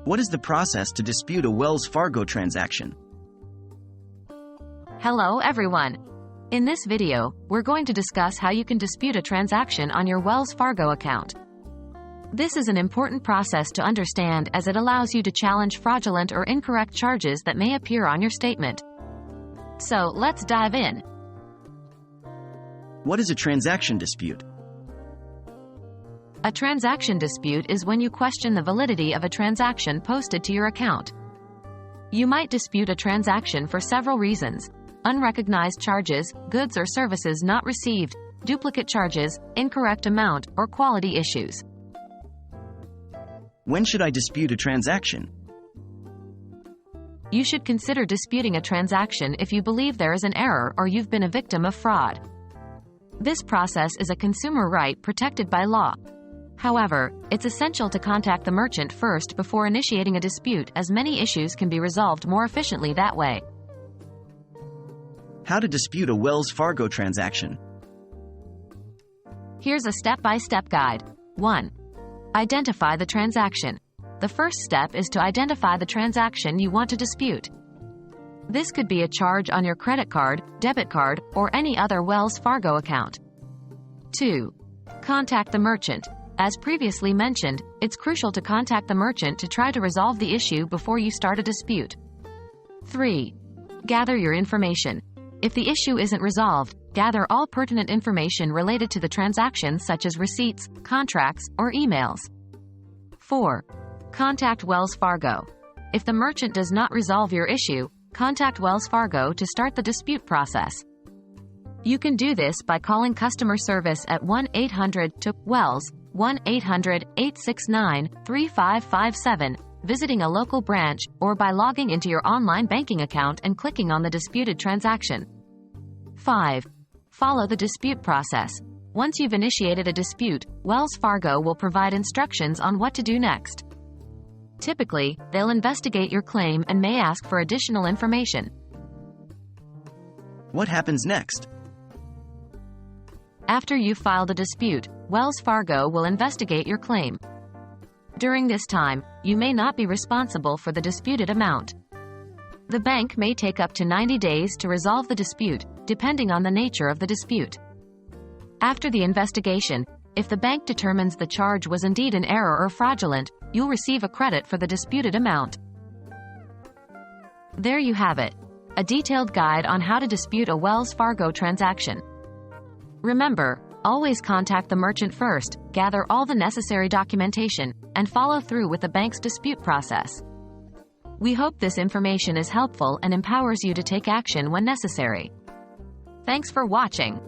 What is the process to dispute a Wells Fargo transaction? Hello everyone. In this video, we're going to discuss how you can dispute a transaction on your Wells Fargo account. This is an important process to understand as it allows you to challenge fraudulent or incorrect charges that may appear on your statement. So, let's dive in. What is a transaction dispute? A transaction dispute is when you question the validity of a transaction posted to your account. You might dispute a transaction for several reasons: unrecognized charges, goods or services not received, duplicate charges, incorrect amount, or quality issues. When should I dispute a transaction? You should consider disputing a transaction if you believe there is an error or you've been a victim of fraud. This process is a consumer right protected by law. However, it's essential to contact the merchant first before initiating a dispute, as many issues can be resolved more efficiently that way. How to dispute a Wells Fargo transaction? Here's a step-by-step guide. 1. Identify the transaction. The first step is to identify the transaction you want to dispute. This could be a charge on your credit card, debit card, or any other Wells Fargo account. 2. Contact the merchant. As previously mentioned, it's crucial to contact the merchant to try to resolve the issue before you start a dispute. 3. Gather your information. If the issue isn't resolved, gather all pertinent information related to the transaction, such as receipts, contracts, or emails. 4. Contact Wells Fargo. If the merchant does not resolve your issue, contact Wells Fargo to start the dispute process. You can do this by calling customer service at 1-800-TO-WELLS, 1-800-869-3557, visiting a local branch, or by logging into your online banking account and clicking on the disputed transaction. 5. Follow the dispute process. Once you've initiated a dispute, Wells Fargo will provide instructions on what to do next. Typically, they'll investigate your claim and may ask for additional information. What happens next? After you've filed a dispute, Wells Fargo will investigate your claim. During this time, you may not be responsible for the disputed amount. The bank may take up to 90 days to resolve the dispute, depending on the nature of the dispute. After the investigation, if the bank determines the charge was indeed an error or fraudulent, you'll receive a credit for the disputed amount. There you have it, a detailed guide on how to dispute a Wells Fargo transaction. Remember, always contact the merchant first, gather all the necessary documentation, and follow through with the bank's dispute process. We hope this information is helpful and empowers you to take action when necessary. Thanks for watching.